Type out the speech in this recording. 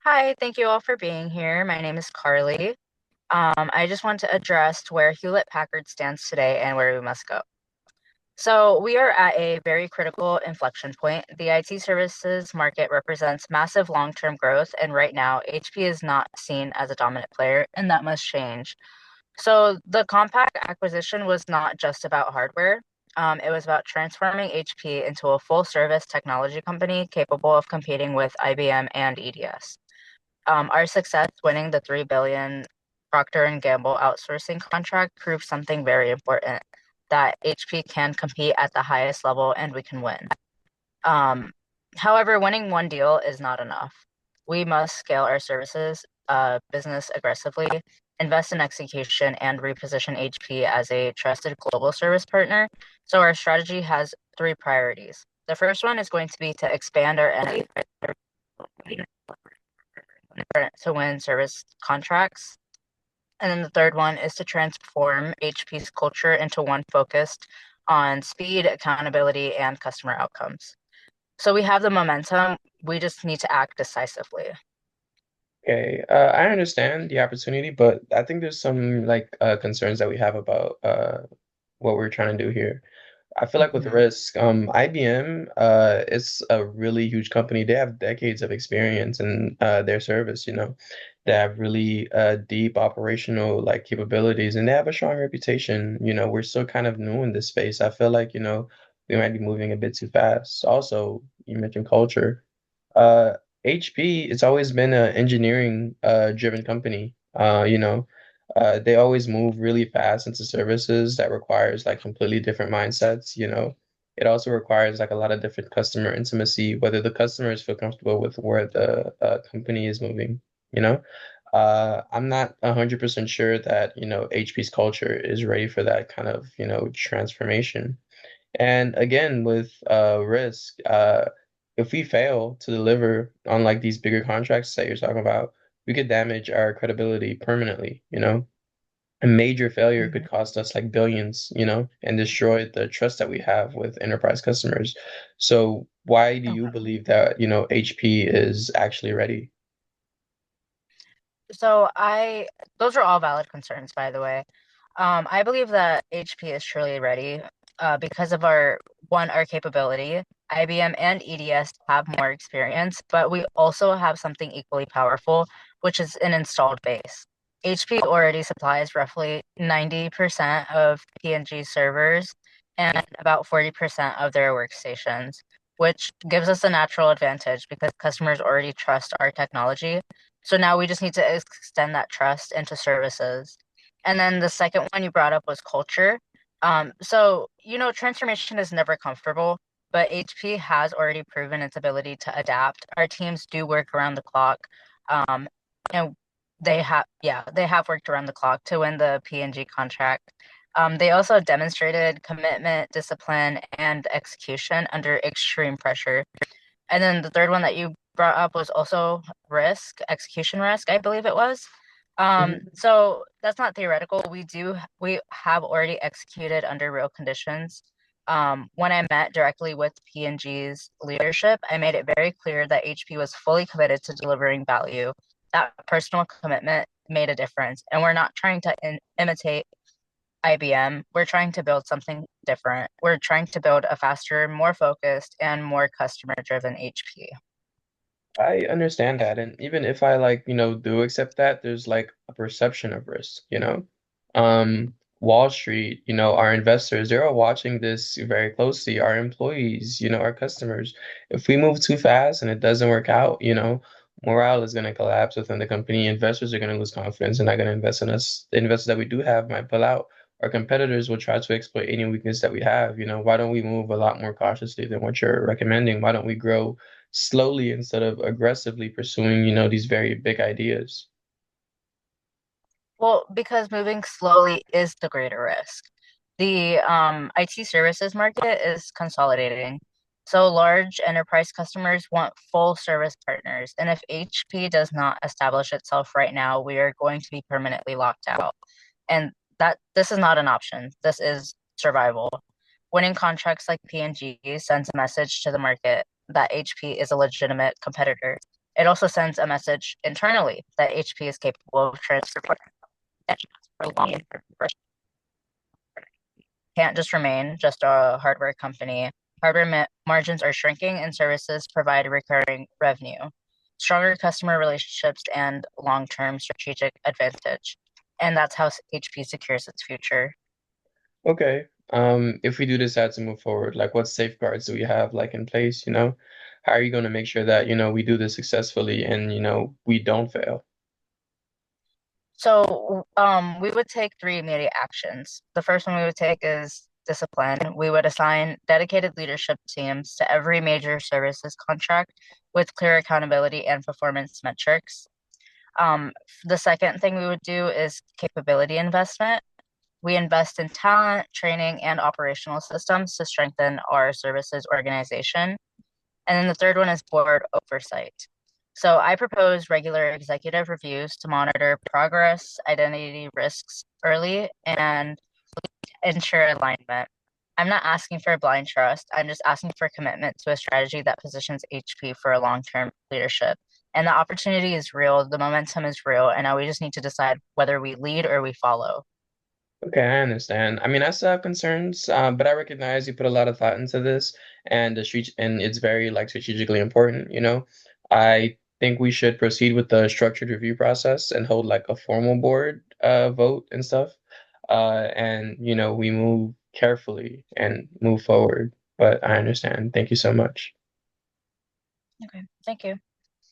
Hi, thank you all for being here. My name is Carly. I just want to address where Hewlett Packard stands today and where we must go. So, we are at a very critical inflection point. The IT services market represents massive long-term growth, and right now, HP is not seen as a dominant player, and that must change. So, the Compaq acquisition was not just about hardware. It was about transforming HP into a full-service technology company capable of competing with IBM and EDS. Our success winning the 3 billion Procter and Gamble outsourcing contract proves something very important, that HP can compete at the highest level and we can win. Um, However, winning one deal is not enough. We must scale our services business aggressively, invest in execution, and reposition HP as a trusted global service partner. So our strategy has three priorities. The first one is going to be to expand our to win service contracts. And then the third one is to transform HP's culture into one focused on speed, accountability, and customer outcomes. So we have the momentum. We just need to act decisively. Okay, I understand the opportunity, but I think there's some concerns that we have about what we're trying to do here. I feel like with Mhm. Risk, IBM is a really huge company. They have decades of experience in their service, you know. They have really deep operational capabilities and they have a strong reputation. You know, we're still kind of new in this space. I feel like, we might be moving a bit too fast. Also, you mentioned culture. Uh, HP, it's always been an engineering driven company. They always move really fast into services that requires like completely different mindsets, you know. It also requires like a lot of different customer intimacy, whether the customers feel comfortable with where the company is moving, you know. I'm not 100% sure that, HP's culture is ready for that kind of, transformation. And again, with risk, if we fail to deliver on like these bigger contracts that you're talking about, we could damage our credibility permanently, you know? A major failure could Mhm. cost us like billions, you know, and destroy the trust that we have with enterprise customers. So why do you Okay. believe that, HP is actually ready? So I, those are all valid concerns, by the way. I believe that HP is truly ready because of our capability. IBM and EDS have more experience, but we also have something equally powerful, which is an installed base. HP already supplies roughly 90% of P&G servers and about 40% of their workstations, which gives us a natural advantage because customers already trust our technology. So now we just need to extend that trust into services. And then the second one you brought up was culture. Transformation is never comfortable, but HP has already proven its ability to adapt. Our teams do work around the clock. Um, and they have worked around the clock to win the P&G contract. They also demonstrated commitment, discipline, and execution under extreme pressure. And then the third one that you brought up was also risk, execution risk, I believe it was. Mhm. So that's not theoretical. We have already executed under real conditions. When I met directly with P&G's leadership, I made it very clear that HP was fully committed to delivering value. That personal commitment made a difference. And we're not trying to imitate IBM. We're trying to build something different. We're trying to build a faster, more focused, and more customer-driven HP. I understand that. And even if I do accept that, there's like a perception of risk, you know? Wall Street, our investors, they're all watching this very closely. Our employees, our customers. If we move too fast and it doesn't work out, morale is going to collapse within the company. Investors are going to lose confidence and not going to invest in us. The investors that we do have might pull out. Our competitors will try to exploit any weakness that we have. Why don't we move a lot more cautiously than what you're recommending? Why don't we grow slowly instead of aggressively pursuing, these very big ideas? Well, because moving slowly is the greater risk. The IT services market is consolidating. So large enterprise customers want full service partners. And if HP does not establish itself right now, we are going to be permanently locked out. And that this is not an option. This is survival. Winning contracts like P&G sends a message to the market that HP is a legitimate competitor. It also sends a message internally that HP is capable of transporting for long. Can't just remain just a hardware company. Hardware margins are shrinking and services provide recurring revenue, stronger customer relationships, and long-term strategic advantage. And that's how HP secures its future. Okay. If we do decide to move forward, like what safeguards do we have like in place, you know? How are you going to make sure that, we do this successfully and, we don't fail? So, we would take three immediate actions. The first one we would take is discipline. We would assign dedicated leadership teams to every major services contract with clear accountability and performance metrics. Um, the second thing we would do is capability investment. We invest in talent, training, and operational systems to strengthen our services organization. And then the third one is board oversight. So I propose regular executive reviews to monitor progress, identity risks early, and ensure alignment. I'm not asking for blind trust. I'm just asking for commitment to a strategy that positions HP for a long-term leadership. And the opportunity is real, the momentum is real, and now we just need to decide whether we lead or we follow. Okay, I understand. I mean, I still have concerns, but I recognize you put a lot of thought into this, and and it's very like strategically important, you know. I think we should proceed with the structured review process and hold like a formal board vote and stuff. And we move carefully and move forward. But I understand. Thank you so much. Okay, thank you.